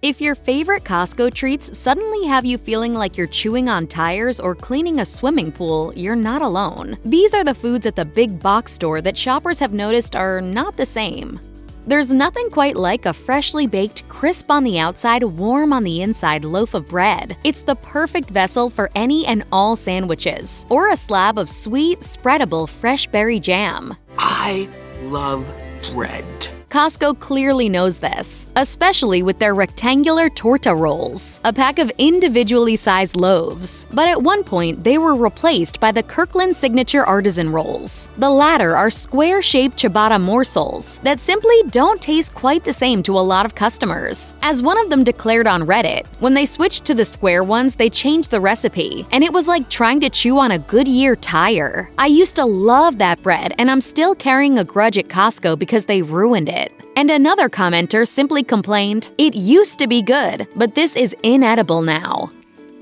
If your favorite Costco treats suddenly have you feeling like you're chewing on tires or cleaning a swimming pool, you're not alone. These are the foods at the big box store that shoppers have noticed are not the same. There's nothing quite like a freshly baked, crisp on the outside, warm on the inside loaf of bread. It's the perfect vessel for any and all sandwiches, or a slab of sweet, spreadable fresh berry jam. I love bread. Costco clearly knows this, especially with their rectangular torta rolls, a pack of individually sized loaves. But at one point, they were replaced by the Kirkland Signature Artisan Rolls. The latter are square-shaped ciabatta morsels that simply don't taste quite the same to a lot of customers. As one of them declared on Reddit, when they switched to the square ones, they changed the recipe, and it was like trying to chew on a Goodyear tire. I used to love that bread, and I'm still carrying a grudge at Costco because they ruined it. And another commenter simply complained, "It used to be good, but this is inedible now."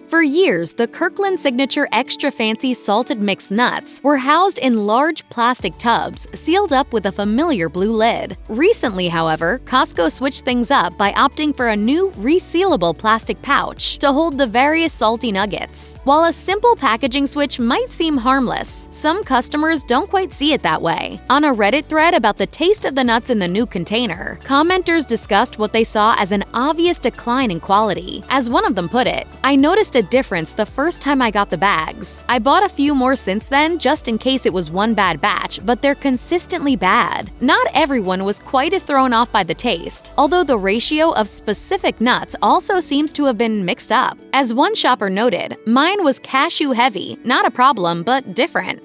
For years, the Kirkland Signature Extra Fancy Salted Mixed Nuts were housed in large plastic tubs sealed up with a familiar blue lid. Recently, however, Costco switched things up by opting for a new resealable plastic pouch to hold the various salty nuggets. While a simple packaging switch might seem harmless, some customers don't quite see it that way. On a Reddit thread about the taste of the nuts in the new container, commenters discussed what they saw as an obvious decline in quality. As one of them put it, "I noticed a difference the first time I got the bags. I bought a few more since then just in case it was one bad batch, but they're consistently bad." Not everyone was quite as thrown off by the taste, although the ratio of specific nuts also seems to have been mixed up. As one shopper noted, "Mine was cashew heavy, not a problem, but different."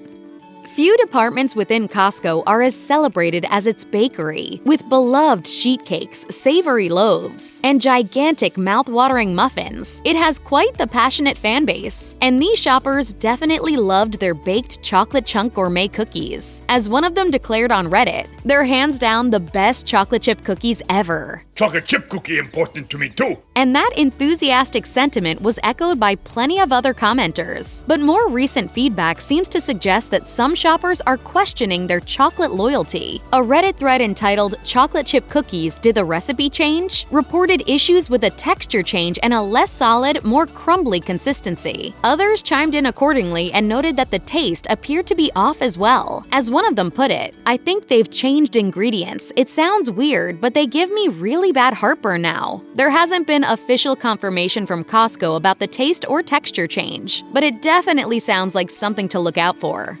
Few departments within Costco are as celebrated as its bakery, with beloved sheet cakes, savory loaves, and gigantic mouth-watering muffins. It has quite the passionate fan base, and these shoppers definitely loved their baked chocolate chunk gourmet cookies. As one of them declared on Reddit, "They're hands down the best chocolate chip cookies ever." Chocolate chip cookie important to me too. And that enthusiastic sentiment was echoed by plenty of other commenters. But more recent feedback seems to suggest that some shoppers are questioning their chocolate loyalty. A Reddit thread entitled "Chocolate Chip Cookies, Did the Recipe Change?" reported issues with a texture change and a less solid, more crumbly consistency. Others chimed in accordingly and noted that the taste appeared to be off as well. As one of them put it, "I think they've changed ingredients. It sounds weird, but they give me really bad heartburn now." There hasn't been official confirmation from Costco about the taste or texture change, but it definitely sounds like something to look out for.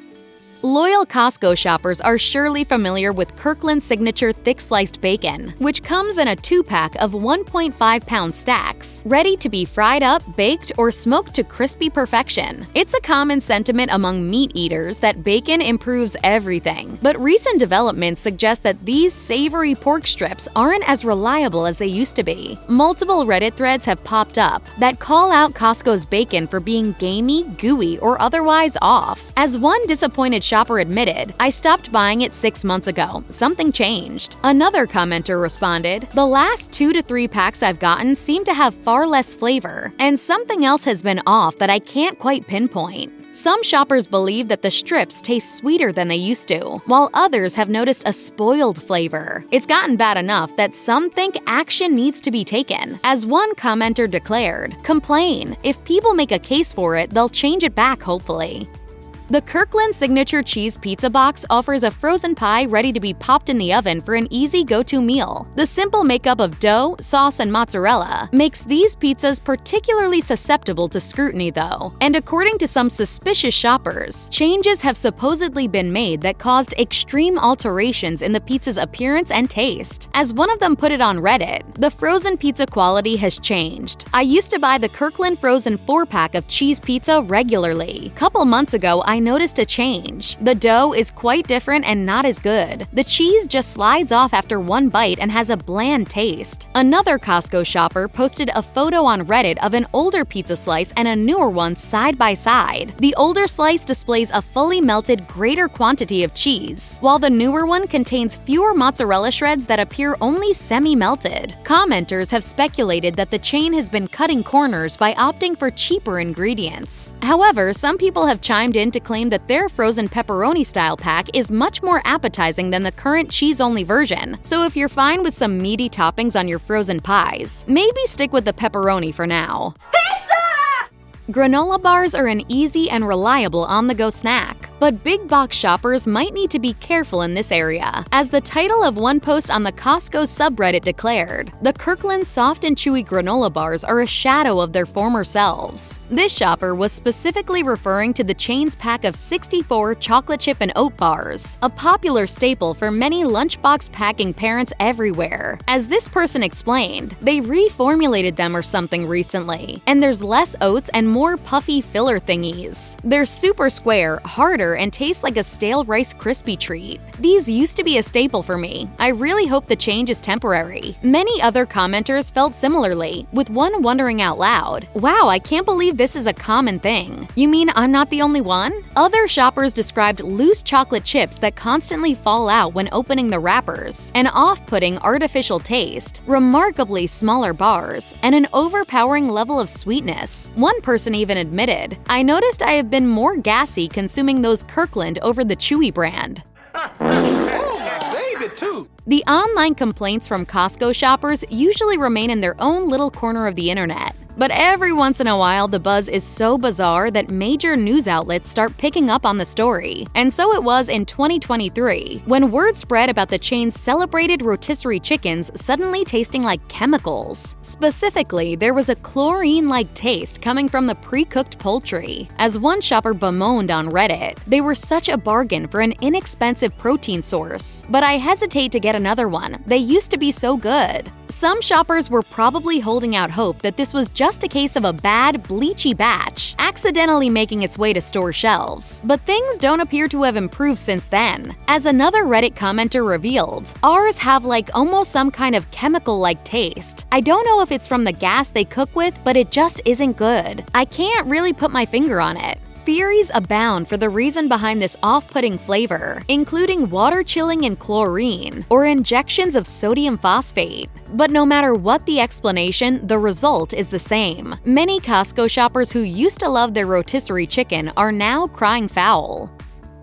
Loyal Costco shoppers are surely familiar with Kirkland Signature Thick-Sliced Bacon, which comes in a 2-pack of 1.5-pound stacks, ready to be fried up, baked, or smoked to crispy perfection. It's a common sentiment among meat eaters that bacon improves everything, but recent developments suggest that these savory pork strips aren't as reliable as they used to be. Multiple Reddit threads have popped up that call out Costco's bacon for being gamey, gooey, or otherwise off. As one disappointed shopper admitted, "I stopped buying it 6 months ago. Something changed." Another commenter responded, "The last 2 to 3 packs I've gotten seem to have far less flavor, and something else has been off that I can't quite pinpoint." Some shoppers believe that the strips taste sweeter than they used to, while others have noticed a spoiled flavor. It's gotten bad enough that some think action needs to be taken. As one commenter declared, "Complain. If people make a case for it, they'll change it back, hopefully." The Kirkland Signature Cheese Pizza Box offers a frozen pie ready to be popped in the oven for an easy go-to meal. The simple makeup of dough, sauce, and mozzarella makes these pizzas particularly susceptible to scrutiny, though. And according to some suspicious shoppers, changes have supposedly been made that caused extreme alterations in the pizza's appearance and taste. As one of them put it on Reddit, "The frozen pizza quality has changed. I used to buy the Kirkland frozen 4-pack of cheese pizza regularly. Couple months ago, I noticed a change. The dough is quite different and not as good. The cheese just slides off after one bite and has a bland taste." Another Costco shopper posted a photo on Reddit of an older pizza slice and a newer one side by side. The older slice displays a fully melted greater quantity of cheese, while the newer one contains fewer mozzarella shreds that appear only semi-melted. Commenters have speculated that the chain has been cutting corners by opting for cheaper ingredients. However, some people have chimed in to claim that their frozen pepperoni-style pack is much more appetizing than the current cheese-only version, so if you're fine with some meaty toppings on your frozen pies, maybe stick with the pepperoni for now. Granola bars are an easy and reliable on-the-go snack, but big box shoppers might need to be careful in this area. As the title of one post on the Costco subreddit declared, the Kirkland soft and chewy granola bars are a shadow of their former selves. This shopper was specifically referring to the chain's pack of 64 chocolate chip and oat bars, a popular staple for many lunchbox packing parents everywhere. As this person explained, they reformulated them or something recently, and there's less oats and more puffy filler thingies. They're super square, harder, and taste like a stale Rice Krispie treat. These used to be a staple for me. I really hope the change is temporary. Many other commenters felt similarly, with one wondering out loud, "Wow, I can't believe this is a common thing. You mean I'm not the only one?" Other shoppers described loose chocolate chips that constantly fall out when opening the wrappers, an off-putting artificial taste, remarkably smaller bars, and an overpowering level of sweetness. One person even admitted, "I noticed I have been more gassy consuming those Kirkland over the Chewy brand." The online complaints from Costco shoppers usually remain in their own little corner of the internet. But every once in a while, the buzz is so bizarre that major news outlets start picking up on the story. And so it was in 2023, when word spread about the chain's celebrated rotisserie chickens suddenly tasting like chemicals. Specifically, there was a chlorine-like taste coming from the pre-cooked poultry. As one shopper bemoaned on Reddit, they were such a bargain for an inexpensive protein source. But I hesitate to get another one. They used to be so good. Some shoppers were probably holding out hope that this was just a case of a bad, bleachy batch, accidentally making its way to store shelves. But things don't appear to have improved since then. As another Reddit commenter revealed, ours have like almost some kind of chemical-like taste. I don't know if it's from the gas they cook with, but it just isn't good. I can't really put my finger on it. Theories abound for the reason behind this off-putting flavor, including water chilling and chlorine, or injections of sodium phosphate. But no matter what the explanation, the result is the same. Many Costco shoppers who used to love their rotisserie chicken are now crying foul.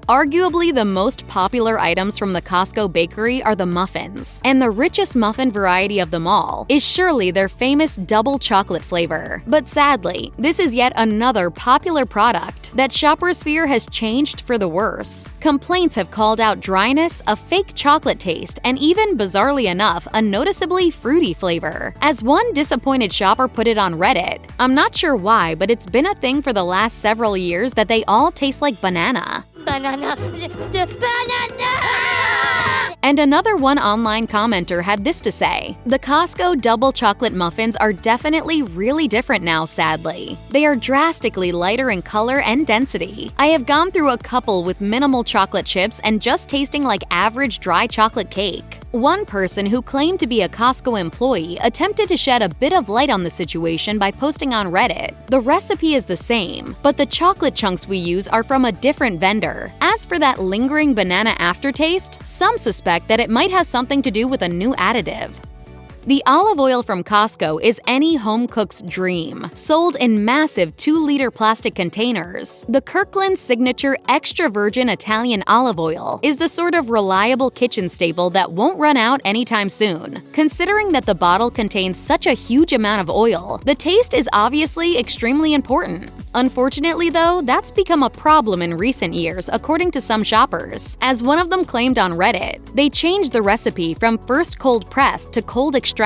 Arguably the most popular items from the Costco bakery are the muffins, and the richest muffin variety of them all is surely their famous double chocolate flavor. But sadly, this is yet another popular product that shoppers fear has changed for the worse. Complaints have called out dryness, a fake chocolate taste, and even bizarrely enough, a noticeably fruity flavor. As one disappointed shopper put it on Reddit, "I'm not sure why, but it's been a thing for the last several years that they all taste like banana." Banana. And another one online commenter had this to say, "The Costco double chocolate muffins are definitely really different now, sadly. They are drastically lighter in color and density. I have gone through a couple with minimal chocolate chips and just tasting like average dry chocolate cake." One person who claimed to be a Costco employee attempted to shed a bit of light on the situation by posting on Reddit. "The recipe is the same, but the chocolate chunks we use are from a different vendor. As for that lingering banana aftertaste, some suspect that it might have something to do with a new additive." The olive oil from Costco is any home cook's dream, sold in massive 2-liter plastic containers. The Kirkland signature extra virgin Italian olive oil is the sort of reliable kitchen staple that won't run out anytime soon. Considering that the bottle contains such a huge amount of oil, the taste is obviously extremely important. Unfortunately though, that's become a problem in recent years according to some shoppers. As one of them claimed on Reddit, they changed the recipe from first cold pressed to cold extracted.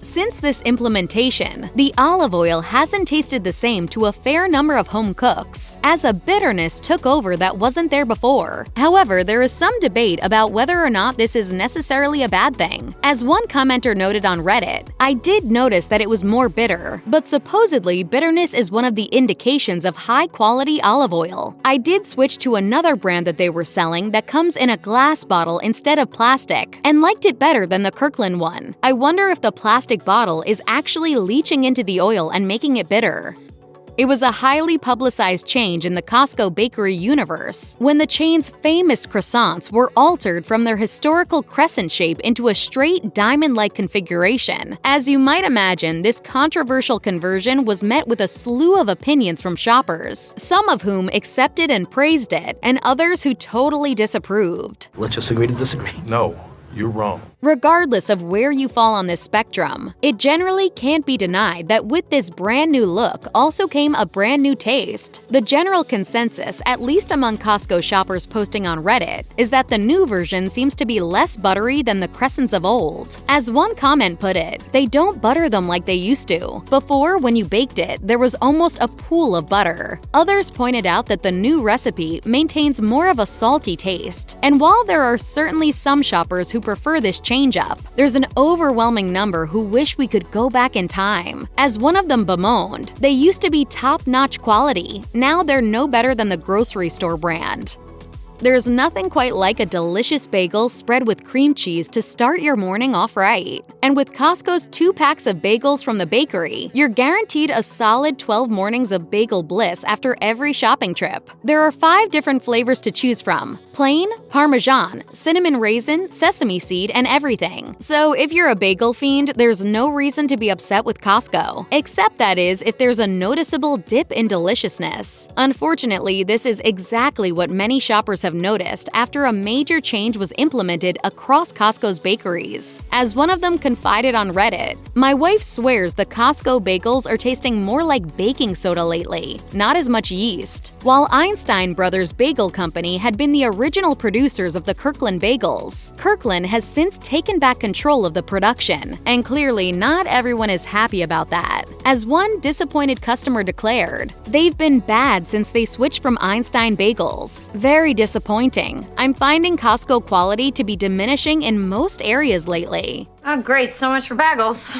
Since this implementation, the olive oil hasn't tasted the same to a fair number of home cooks, as a bitterness took over that wasn't there before. However, there is some debate about whether or not this is necessarily a bad thing. As one commenter noted on Reddit, "I did notice that it was more bitter, but supposedly bitterness is one of the indications of high-quality olive oil. I did switch to another brand that they were selling that comes in a glass bottle instead of plastic, and liked it better than the Kirkland one. I wonder if the plastic bottle is actually leaching into the oil and making it bitter." It was a highly publicized change in the Costco bakery universe when the chain's famous croissants were altered from their historical crescent shape into a straight diamond-like configuration. As you might imagine, this controversial conversion was met with a slew of opinions from shoppers, some of whom accepted and praised it, and others who totally disapproved. Let's just agree to disagree. No, you're wrong. Regardless of where you fall on this spectrum, it generally can't be denied that with this brand new look also came a brand new taste. The general consensus, at least among Costco shoppers posting on Reddit, is that the new version seems to be less buttery than the crescents of old. As one comment put it, they don't butter them like they used to. Before, when you baked it, there was almost a pool of butter. Others pointed out that the new recipe maintains more of a salty taste. And while there are certainly some shoppers who prefer this change-up, there's an overwhelming number who wish we could go back in time. As one of them bemoaned, they used to be top-notch quality. Now they're no better than the grocery store brand. There's nothing quite like a delicious bagel spread with cream cheese to start your morning off right. And with Costco's 2 packs of bagels from the bakery, you're guaranteed a solid 12 mornings of bagel bliss after every shopping trip. There are 5 different flavors to choose from: plain, Parmesan, cinnamon raisin, sesame seed, and everything. So if you're a bagel fiend, there's no reason to be upset with Costco. Except that is if there's a noticeable dip in deliciousness. Unfortunately, this is exactly what many shoppers have noticed after a major change was implemented across Costco's bakeries. As one of them confided on Reddit, "My wife swears the Costco bagels are tasting more like baking soda lately, not as much yeast." While Einstein Brothers Bagel Company had been the original producers of the Kirkland bagels, Kirkland has since taken back control of the production, and clearly not everyone is happy about that. As one disappointed customer declared, "They've been bad since they switched from Einstein bagels. Very disappointing. I'm finding Costco quality to be diminishing in most areas lately." Oh, great. So much for bagels.